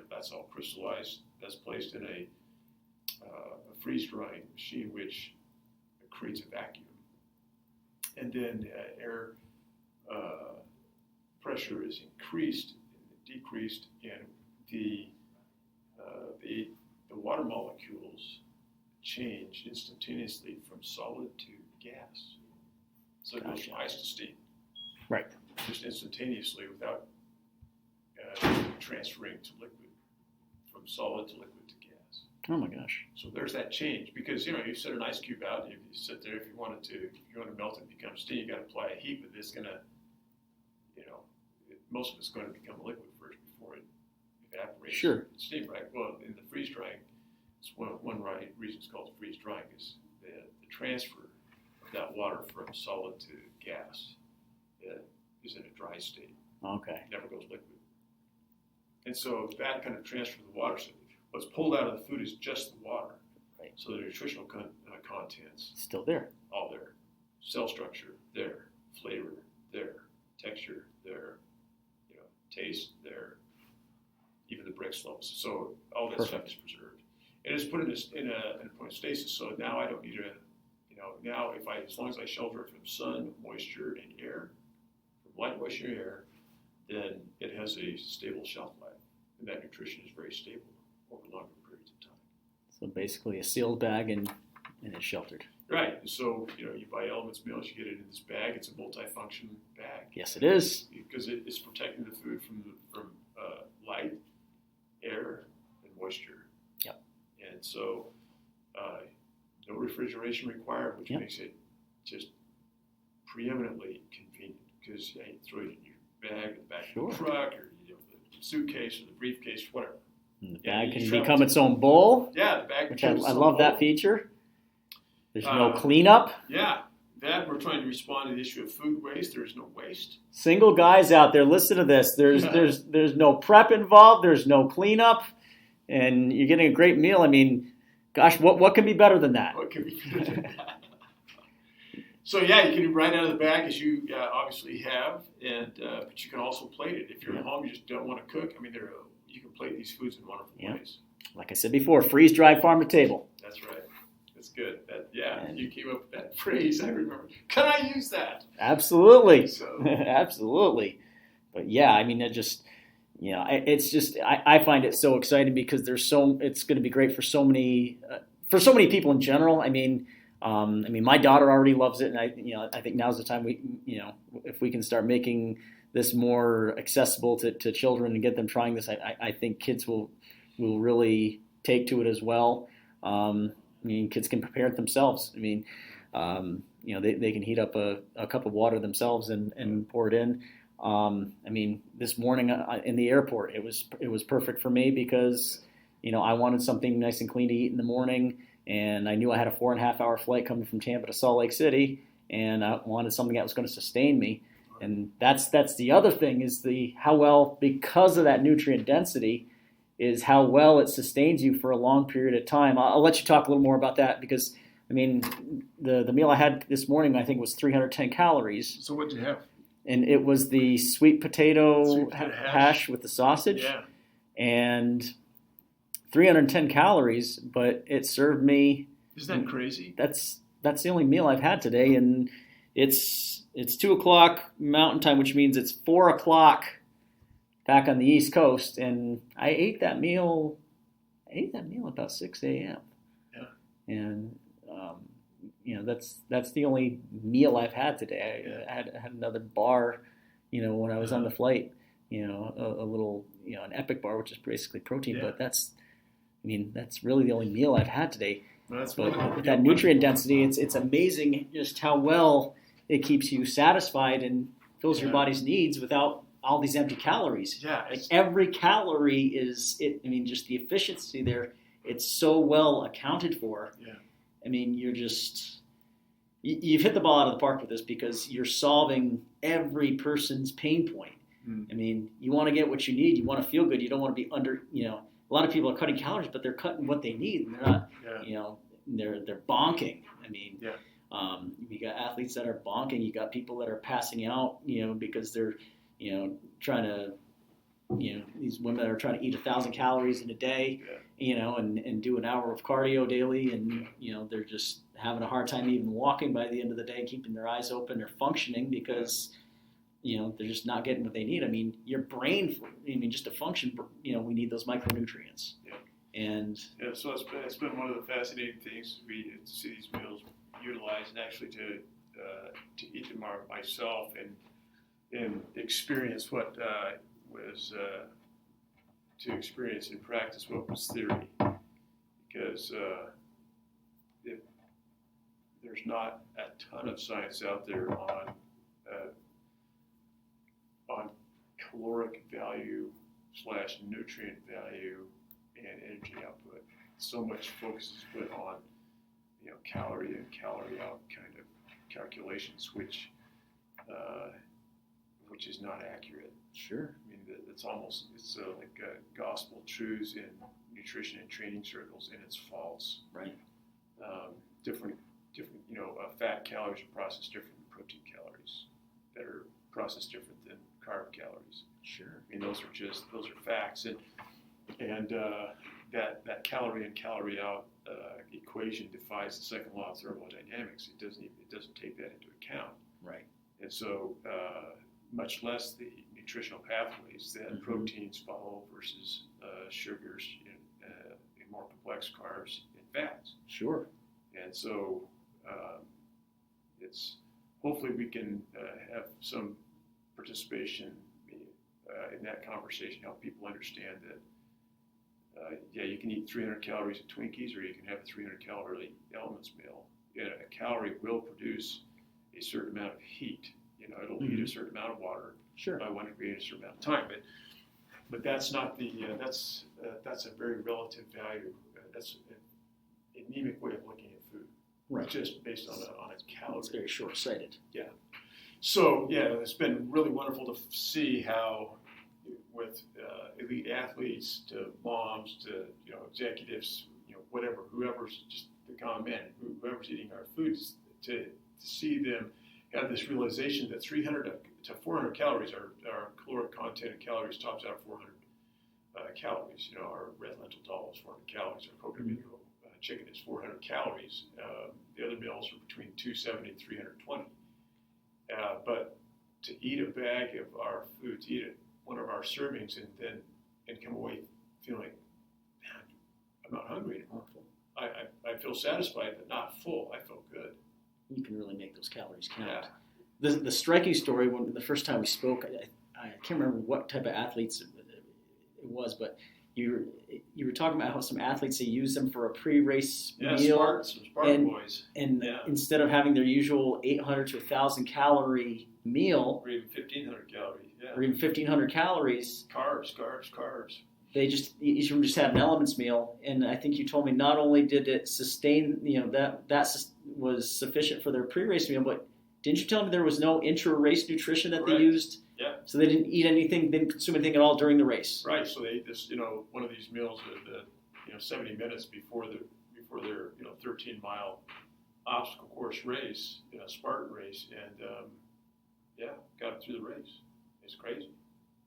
that's all crystallized. That's placed in a freeze drying machine, which creates a vacuum, and then air pressure is increased, decreased, and the water molecules change instantaneously from solid to gas. So it goes from ice to steam. Right. Just instantaneously without transferring to liquid, from solid to liquid to gas. Oh my gosh. So there's that change, because you set an ice cube out, and you sit there. If you want to melt it and become steam, you got to apply a heat, but it's going to, most of it's going to become liquid first before it evaporates. Sure. Steam, right? Well, in the freeze drying, it's one reason it's called freeze drying is the transfer of that water from solid to gas is in a dry state. Okay. It never goes liquid. And so that kind of transfer of the water, so what's pulled out of the food is just the water. Right. So the nutritional contents, Still there. all there. Cell structure, there. Flavor, there. Texture, there. Taste, there. Even the Brix levels. So all that stuff is preserved. And it's put in a point of stasis. So now I don't need now as long as I shelter it from sun, moisture, and air, from light, moisture, and air, then it has a stable shelf life. And that nutrition is very stable over longer periods of time. So basically a sealed bag and it's sheltered. Right. So, you buy Elements Meals, you get it in this bag. It's a multifunction bag. Yes, it is. Because it's protecting the food from light, air, and moisture. Yep. And so, no refrigeration required, which Yep. makes it just preeminently convenient. Because you throw it in your bag, the back of the truck, or the suitcase, or the briefcase, whatever. And the bag can become its own bowl. Yeah, the bag. Which I love that feature. There's no cleanup. Yeah, that we're trying to respond to the issue of food waste. There's no waste. Single guys out there, listen to this. There's no prep involved. There's no cleanup, and you're getting a great meal. I mean, gosh, what can be better than that? What can be better than that? So yeah, you can do right out of the bag, as you obviously have, and but you can also plate it if you're at home. You just don't want to cook. I mean, you can plate these foods in wonderful ways. Like I said before, freeze, dry, farm to table. That's right. That's good. You came up with that phrase. I remember. Can I use that? Absolutely. Absolutely. But yeah, I mean, it's just I find it so exciting because it's going to be great for so many people in general. I mean, my daughter already loves it, and I think now's the time if we can start making this more accessible to children and get them trying this, I think kids will really take to it as well. Kids can prepare it themselves. They can heat up a cup of water themselves and pour it in. This morning in the airport, it was perfect for me because, I wanted something nice and clean to eat in the morning, and I knew I had a 4.5 hour flight coming from Tampa to Salt Lake City, and I wanted something that was going to sustain me. And that's the other thing is how well, because of that nutrient density, is how well it sustains you for a long period of time. I'll let you talk a little more about that because, the meal I had this morning, I think, was 310 calories. So what did you have? And it was the sweet potato hash with the sausage. Yeah. And 310 calories, but it served me. Isn't that crazy? That's the only meal I've had today, and it's 2:00 Mountain Time, which means it's 4:00 back on the East Coast, and I ate that meal about 6 a.m. Yeah. And that's the only meal I've had today. I had another bar, when I was on the flight, a little, an Epic bar, which is basically protein, but that's really the only meal I've had today. But with that nutrient density, it's amazing just how well it keeps you satisfied and fills your body's needs without all these empty calories. Yeah. Like every calorie is it. Just the efficiency there. It's so well accounted for. Yeah. You've hit the ball out of the park with this because you're solving every person's pain point. You want to get what you need. You want to feel good. You don't want to be under. A lot of people are cutting calories, but they're cutting what they need, and they're not. They're bonking. You got athletes that are bonking. You got people that are passing out. Because they're trying to. These women that are trying to eat 1,000 calories in a day. And do an hour of cardio daily, and they're just having a hard time even walking by the end of the day, keeping their eyes open. They're functioning because they're just not getting what they need. Your brain, just to function, we need those micronutrients. Yeah. And so it's been one of the fascinating things to see these meals utilized, and actually to eat them myself and experience what was. To experience and practice what was theory, because there's not a ton of science out there on caloric value / nutrient value and energy output. So much focus is put on calorie in, calorie out kind of calculations, which is not accurate. Sure. It's like gospel truths in nutrition and training circles, and it's false. Right. Different. Fat calories are processed different than protein calories that are processed different than carb calories. Sure. Those are facts, and that calorie in, calorie out equation defies the second law of thermodynamics. It doesn't take that into account. Right. And so, much less the nutritional pathways that proteins follow versus sugars and more complex carbs and fats. Sure. And so It's hopefully we can have some participation in that conversation, help people understand that. You can eat 300 calories of Twinkies, or you can have a 300 calorie Elements meal. A calorie will produce a certain amount of heat. It'll heat a certain amount of water by 1 degree in a certain amount of time. But that's not the that's a very relative value. That's an anemic way of looking at food, right? Just based on its calories. It's very short-sighted. Yeah. So it's been really wonderful to see how, with elite athletes to moms to executives, whoever's just the common man, whoever's eating our foods, to see them have this realization that 300 to 400 calories, our caloric content in calories tops out 400 calories. Our red lentil dal is 400 calories. Our coconut meat chicken is 400 calories. The other meals are between 270 and 320. But to eat a bag of our food, to eat one of our servings, and come away feeling, man, I'm not hungry anymore. I feel satisfied, but not full. I feel good. You can really make those calories count. Yeah. The striking story, when the first time we spoke, I can't remember what type of athletes it was, but you were talking about how some athletes, they use them for a pre-race meal. Some Spartan boys. And instead of having their usual 800 to 1,000 calorie meal, or even 1,500 calories, or even 1,500 calories, carbs. They each of them just had an Elements meal, and I think you told me not only did it sustain, that was sufficient for their pre-race meal, but didn't you tell me there was no intra-race nutrition that Correct. They used? Yeah. So they didn't eat anything, didn't consume anything at all during the race. Right. So they ate this, one of these meals at 70 minutes before their 13-mile obstacle course race, Spartan race, and got them through the race. It's crazy.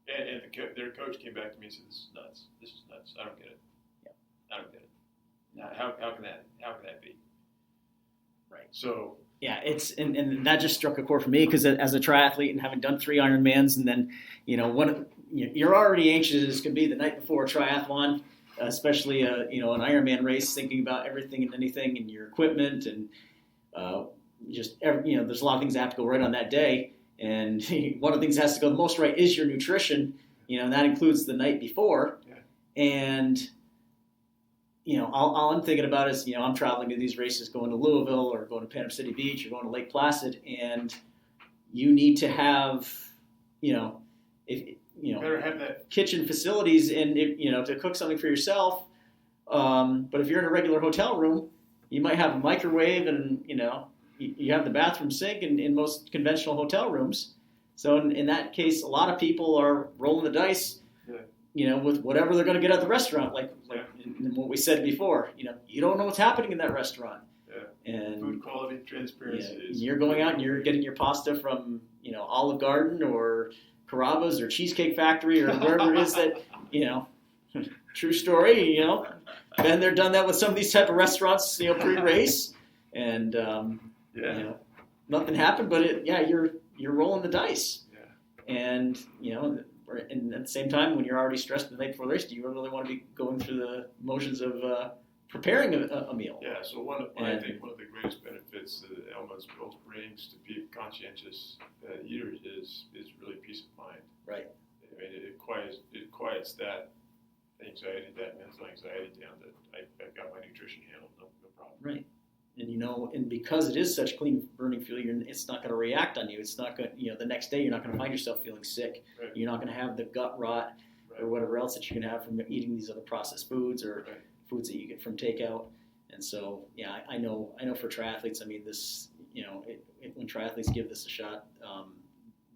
And their coach came back to me and said, "This is nuts. This is nuts. I don't get it. Yeah. I don't get it. How can that be?" Right. So. Yeah, and that just struck a chord for me, because as a triathlete and having done 3 Ironmans, and then you're already anxious as can be the night before a triathlon, especially an Ironman race, thinking about everything and anything and your equipment, and there's a lot of things that have to go right on that day. And one of the things that has to go the most right is your nutrition, and that includes the night before. Yeah. And, all I'm thinking about is, I'm traveling to these races, going to Louisville or going to Panama City Beach or going to Lake Placid, and you need to have, better have that kitchen facilities and, to cook something for yourself. But if you're in a regular hotel room, you might have a microwave and, you have the bathroom sink in most conventional hotel rooms. So in that case, a lot of people are rolling the dice, with whatever they're going to get at the restaurant. Like in what we said before, you don't know what's happening in that restaurant. Yeah. And food quality transparency. You're going out and you're getting your pasta from, Olive Garden or Carrabba's or Cheesecake Factory or wherever it is that, true story, been there, done that with some of these type of restaurants, pre-race. And, nothing happened, but you're rolling the dice. Yeah. And, and at the same time, when you're already stressed the night before the race, do you really want to be going through the motions of preparing a meal? Yeah, so I think one of the greatest benefits that Elements Meals brings to be conscientious eaters is really peace of mind. Right. I mean, it quiets that anxiety, that mental anxiety down, that I've got my nutrition handled, no problem. Right. And and because it is such clean burning fuel, it's not going to react on you. It's not going. The next day you're not going to find yourself feeling sick. Right. You're not going to have the gut rot or whatever else that you can have from eating these other processed foods or foods that you get from takeout. And so, I know for triathletes, I mean, this, when triathletes give this a shot,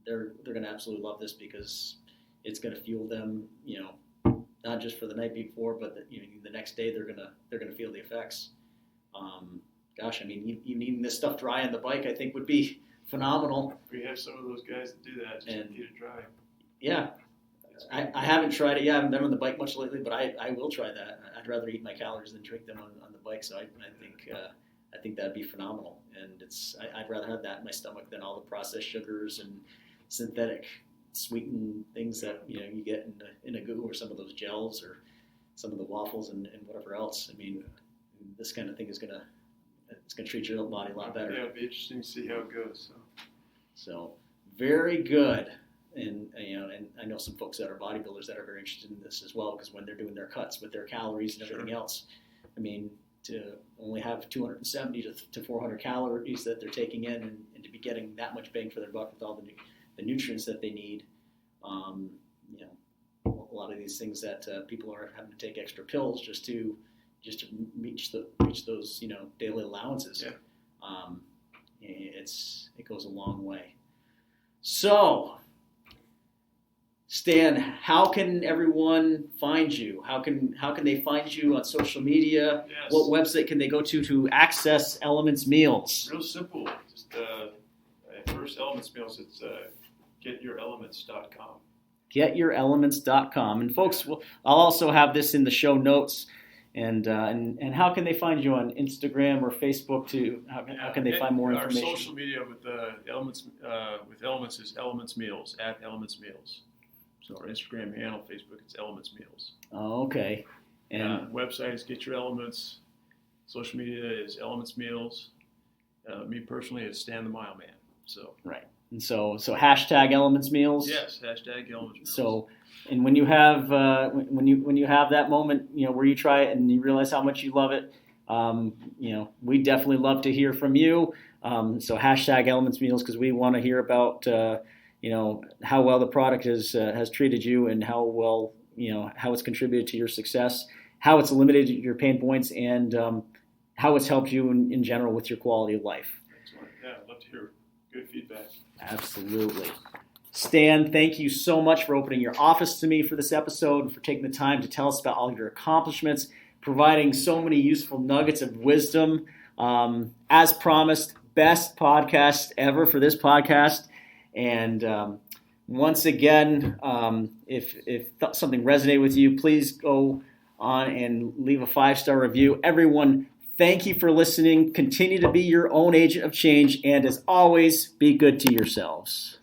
they're going to absolutely love this, because it's going to fuel them, not just for the night before, but the next day they're going to feel the effects. Gosh, I mean, you needing this stuff dry on the bike, I think, would be phenomenal. We have some of those guys that do that, just eat it dry. Yeah. I haven't tried it. Yeah, I haven't been on the bike much lately, but I will try that. I'd rather eat my calories than drink them on the bike. So I think that'd be phenomenal. And I'd rather have that in my stomach than all the processed sugars and synthetic sweetened things that you get in a goo, or some of those gels, or some of the waffles and whatever else. I mean, this kind of thing is gonna it's going to treat your body a lot better. Yeah, it'll be interesting to see how it goes. So very good. And and I know some folks that are bodybuilders that are very interested in this as well, because when they're doing their cuts with their calories and everything else, I mean, to only have 270 to 400 calories that they're taking in, and to be getting that much bang for their buck with all the nutrients that they need, a lot of these things that people are having to take extra pills just to reach those daily allowances. Yeah. It goes a long way. So, Stan, how can everyone find you? How can they find you on social media? Yes. What website can they go to access Elements Meals? Real simple. Just first Elements Meals. It's getyourelements.com. Getyourelements.com. And folks, I'll also have this in the show notes. And how can they find you on Instagram or Facebook too? How can they find more information? Our social media with Elements is Elements Meals at Elements Meals. So our Instagram handle, Facebook, it's Elements Meals. Oh, okay. And website is Get Your Elements. Social media is Elements Meals. Me personally, it's Stan the Mile Man. So right. And so hashtag Elements Meals. Yes, hashtag Elements Meals. So, and when you have when you have that moment, where you try it and you realize how much you love it, we definitely love to hear from you. So hashtag Elements Meals, because we want to hear about how well the product has treated you, and how well how it's contributed to your success, how it's eliminated your pain points, and how it's helped you in general with your quality of life. Excellent. Yeah, I'd love to hear good feedback. Absolutely. Stan, thank you so much for opening your office to me for this episode, and for taking the time to tell us about all your accomplishments, providing so many useful nuggets of wisdom. As promised, best podcast ever for this podcast. And once again, if something resonated with you, please go on and leave a 5-star review. Everyone, thank you for listening. Continue to be your own agent of change. And as always, be good to yourselves.